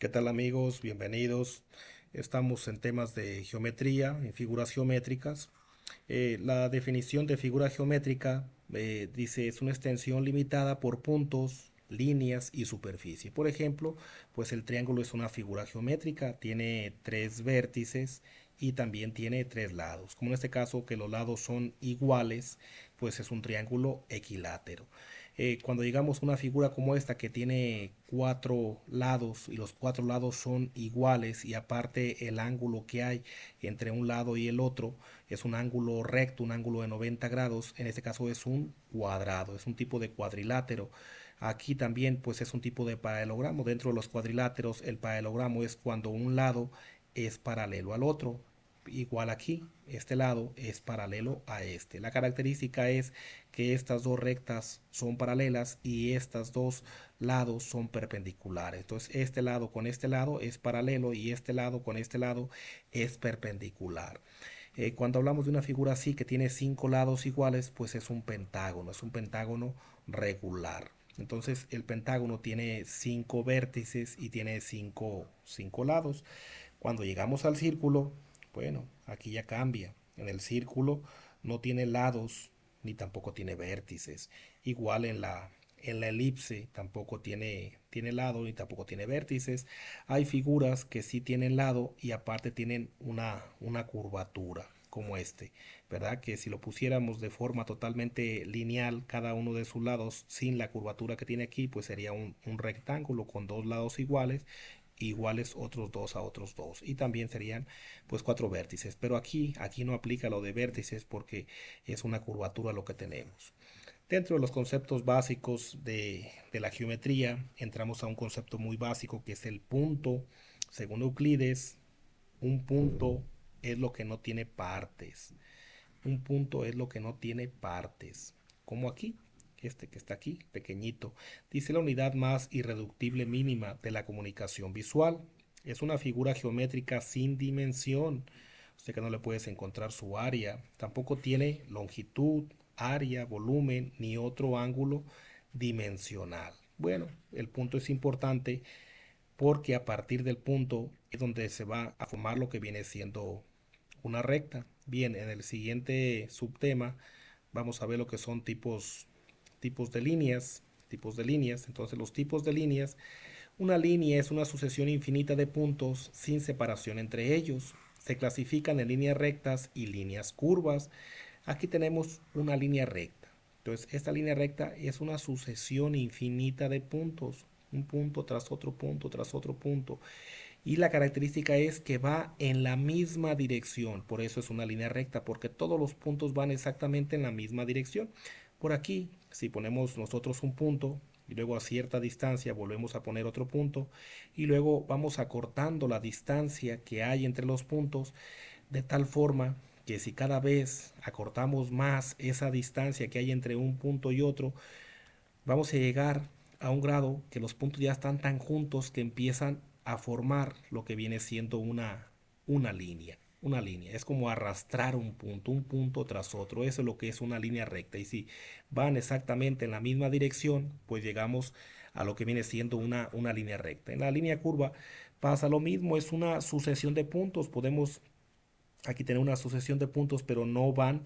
¿Qué tal amigos? Bienvenidos. Estamos en temas de geometría, en figuras geométricas. La definición de figura geométrica dice es una extensión limitada por puntos, líneas y superficie. Por ejemplo, pues el triángulo es una figura geométrica, tiene tres vértices y también tiene tres lados. Como en este caso que los lados son iguales, pues es un triángulo equilátero. Cuando llegamos a una figura como esta que tiene cuatro lados y los cuatro lados son iguales y aparte el ángulo que hay entre un lado y el otro es un ángulo recto, un ángulo de 90 grados, en este caso es un cuadrado, es un tipo de cuadrilátero. Aquí también pues es un tipo de paralelogramo. Dentro de los cuadriláteros el paralelogramo es cuando un lado es paralelo al otro. Igual aquí, este lado es paralelo a este. La característica es que estas dos rectas son paralelas y estos dos lados son perpendiculares. Entonces este lado con este lado es paralelo y este lado con este lado es perpendicular. Cuando hablamos de una figura así que tiene cinco lados iguales, pues es un pentágono regular. Entonces el pentágono tiene cinco vértices y tiene cinco lados. Cuando llegamos al círculo, bueno, aquí ya cambia. En el círculo no tiene lados ni tampoco tiene vértices. Igual en la elipse tampoco tiene lado ni tampoco tiene vértices. Hay figuras que sí tienen lado y aparte tienen una curvatura como este, ¿verdad? Que si lo pusiéramos de forma totalmente lineal, cada uno de sus lados sin la curvatura que tiene aquí, pues sería un rectángulo con dos lados iguales otros dos a otros dos y también serían pues cuatro vértices, pero aquí no aplica lo de vértices porque es una curvatura lo que tenemos. Dentro de los conceptos básicos de la geometría entramos a un concepto muy básico que es el punto. Según Euclides, un punto es lo que no tiene partes. Un punto es lo que no tiene partes, como aquí, este que está aquí, pequeñito. Dice la unidad más irreductible mínima de la comunicación visual. Es una figura geométrica sin dimensión. O sea que no le puedes encontrar su área. Tampoco tiene longitud, área, volumen, ni otro ángulo dimensional. Bueno, el punto es importante porque a partir del punto es donde se va a formar lo que viene siendo una recta. Bien, en el siguiente subtema vamos a ver lo que son tipos de líneas, tipos de líneas. Entonces los tipos de líneas, una línea es una sucesión infinita de puntos sin separación entre ellos. Se clasifican en líneas rectas y líneas curvas. Aquí tenemos una línea recta. Entonces esta línea recta es una sucesión infinita de puntos, un punto tras otro punto tras otro punto. Y la característica es que va en la misma dirección, por eso es una línea recta, porque todos los puntos van exactamente en la misma dirección. Por aquí, si ponemos nosotros un punto y luego a cierta distancia volvemos a poner otro punto y luego vamos acortando la distancia que hay entre los puntos de tal forma que si cada vez acortamos más esa distancia que hay entre un punto y otro, vamos a llegar a un grado que los puntos ya están tan juntos que empiezan a formar lo que viene siendo una línea. Una línea, es como arrastrar un punto tras otro, eso es lo que es una línea recta. Y si van exactamente en la misma dirección, pues llegamos a lo que viene siendo una línea recta. En la línea curva pasa lo mismo, es una sucesión de puntos. Podemos aquí tener una sucesión de puntos, pero no van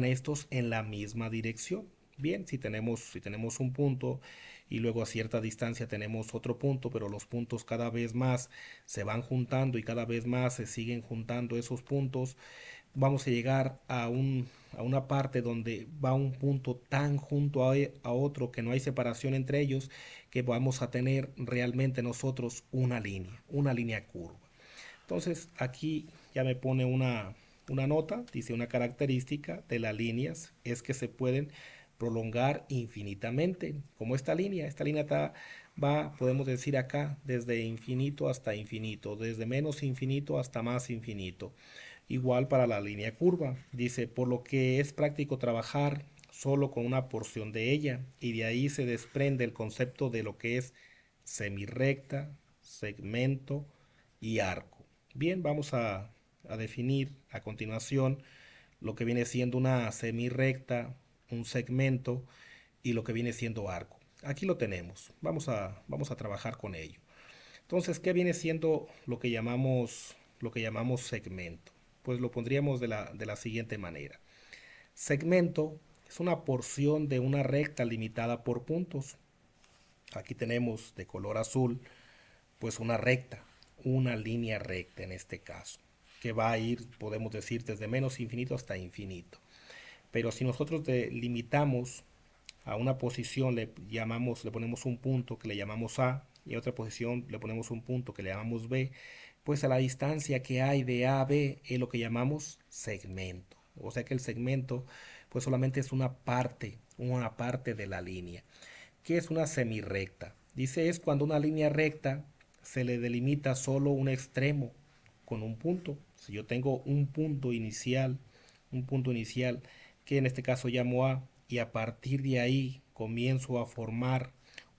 estos en la misma dirección. Bien, si tenemos un punto y luego a cierta distancia tenemos otro punto, pero los puntos cada vez más se van juntando y cada vez más se siguen juntando esos puntos, vamos a llegar a una parte donde va un punto tan junto a otro que no hay separación entre ellos, que vamos a tener realmente nosotros una línea curva. Entonces aquí ya me pone una nota, dice una característica de las líneas es que se pueden prolongar infinitamente, como esta línea va, podemos decir acá, desde infinito hasta infinito, desde menos infinito hasta más infinito. Igual para la línea curva, dice, por lo que es práctico trabajar solo con una porción de ella, y de ahí se desprende el concepto de lo que es semirrecta, segmento y arco. Bien, vamos a definir a continuación lo que viene siendo una semirrecta, un segmento y lo que viene siendo arco. Aquí lo tenemos. Vamos a trabajar con ello. Entonces, ¿qué viene siendo lo que llamamos segmento? Pues lo pondríamos de la siguiente manera. Segmento es una porción de una recta limitada por puntos. Aquí tenemos de color azul, pues una recta, una línea recta en este caso, que va a ir, podemos decir, desde menos infinito hasta infinito. Pero si nosotros limitamos a una posición, le ponemos un punto que le llamamos A, y a otra posición le ponemos un punto que le llamamos B, pues a la distancia que hay de A a B es lo que llamamos segmento. O sea que el segmento pues solamente es una parte de la línea. ¿Qué es una semirrecta? Dice es cuando una línea recta se le delimita solo un extremo con un punto. Si yo tengo un punto inicial que en este caso llamo A, y a partir de ahí comienzo a formar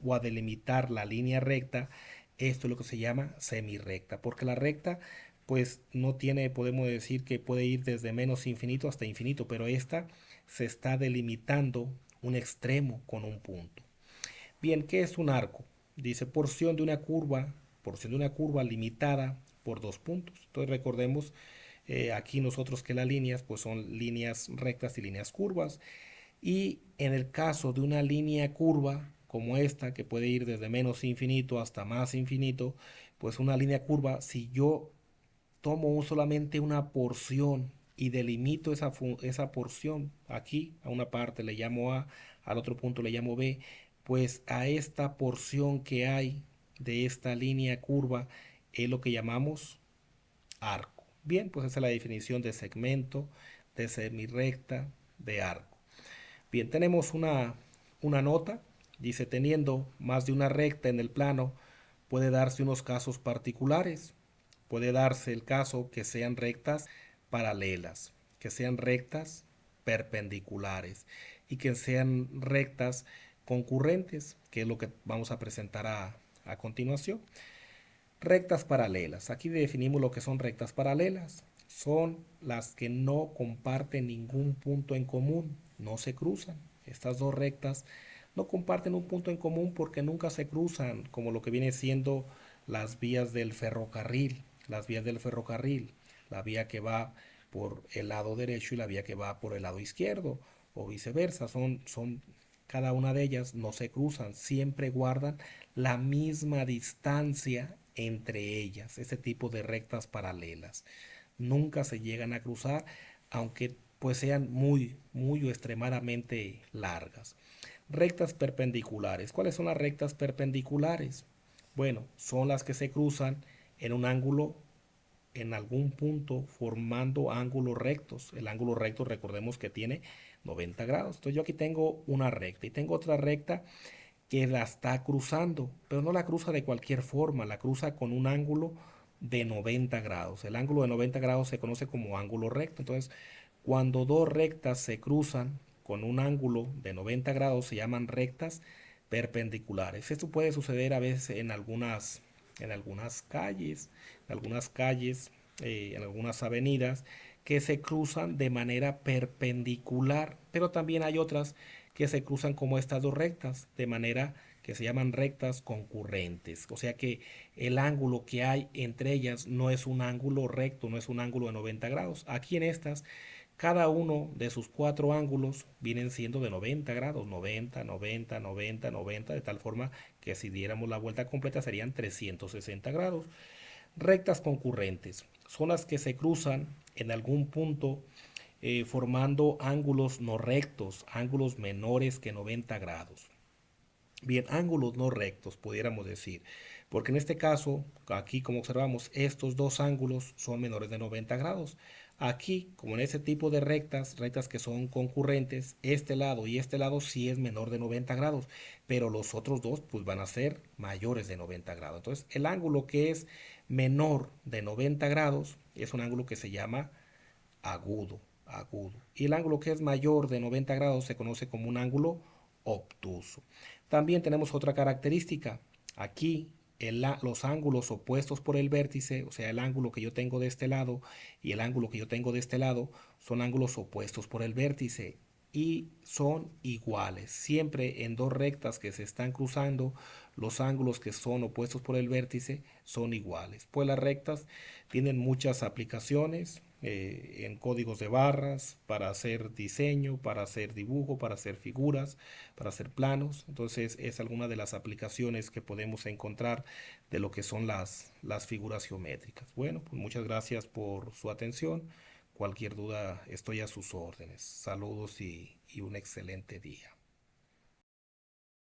o a delimitar la línea recta, esto es lo que se llama semirrecta, porque la recta pues no tiene, podemos decir que puede ir desde menos infinito hasta infinito, pero esta se está delimitando un extremo con un punto. Bien, ¿qué es un arco? Dice porción de una curva limitada por dos puntos. Entonces recordemos aquí nosotros que las líneas pues son líneas rectas y líneas curvas. Y en el caso de una línea curva como esta, que puede ir desde menos infinito hasta más infinito, pues una línea curva, si yo tomo solamente una porción y delimito esa porción aquí, a una parte le llamo A, al otro punto le llamo B, pues a esta porción que hay de esta línea curva es lo que llamamos arco. Bien, pues esa es la definición de segmento, de semirrecta, de arco. Bien, tenemos una nota, dice teniendo más de una recta en el plano, puede darse unos casos particulares. Puede darse el caso que sean rectas paralelas, que sean rectas perpendiculares y que sean rectas concurrentes, que es lo que vamos a presentar a continuación. Rectas paralelas. Aquí definimos lo que son rectas paralelas. Son las que no comparten ningún punto en común, no se cruzan. Estas dos rectas no comparten un punto en común porque nunca se cruzan, como lo que viene siendo las vías del ferrocarril. Las vías del ferrocarril, la vía que va por el lado derecho y la vía que va por el lado izquierdo, o viceversa. Cada una de ellas no se cruzan, siempre guardan la misma distancia entre ellas, ese tipo de rectas paralelas. Nunca se llegan a cruzar, aunque pues sean muy o extremadamente largas. Rectas perpendiculares. ¿Cuáles son las rectas perpendiculares? Bueno, son las que se cruzan en un ángulo, en algún punto, formando ángulos rectos. El ángulo recto, recordemos que tiene 90 grados. Entonces yo aquí tengo una recta y tengo otra recta que la está cruzando, pero no la cruza de cualquier forma, la cruza con un ángulo de 90 grados. El ángulo de 90 grados se conoce como ángulo recto. Entonces, cuando dos rectas se cruzan con un ángulo de 90 grados, se llaman rectas perpendiculares. Esto puede suceder a veces en algunas calles, en algunas avenidas que se cruzan de manera perpendicular, pero también hay otras que se cruzan como estas dos rectas, de manera que se llaman rectas concurrentes. O sea que el ángulo que hay entre ellas no es un ángulo recto, no es un ángulo de 90 grados. Aquí en estas, cada uno de sus cuatro ángulos vienen siendo de 90 grados, 90, 90, 90, 90, de tal forma que si diéramos la vuelta completa serían 360 grados. Rectas concurrentes son las que se cruzan en algún punto formando ángulos no rectos, ángulos menores que 90 grados. Bien, ángulos no rectos, pudiéramos decir, porque en este caso, aquí como observamos, estos dos ángulos son menores de 90 grados. Aquí, como en ese tipo de rectas, rectas que son concurrentes, este lado y este lado sí es menor de 90 grados, pero los otros dos pues van a ser mayores de 90 grados. Entonces, el ángulo que es menor de 90 grados es un ángulo que se llama agudo. Y el ángulo que es mayor de 90 grados se conoce como un ángulo obtuso. También tenemos otra característica. Aquí los ángulos opuestos por el vértice, o sea, el ángulo que yo tengo de este lado y el ángulo que yo tengo de este lado, son ángulos opuestos por el vértice. y son iguales. Siempre en dos rectas que se están cruzando, los ángulos que son opuestos por el vértice son iguales. Pues las rectas tienen muchas aplicaciones en códigos de barras, para hacer diseño, para hacer dibujo, para hacer figuras, para hacer planos. Entonces es alguna de las aplicaciones que podemos encontrar de lo que son las figuras geométricas. Bueno, pues muchas gracias por su atención. Cualquier duda, estoy a sus órdenes. Saludos y un excelente día.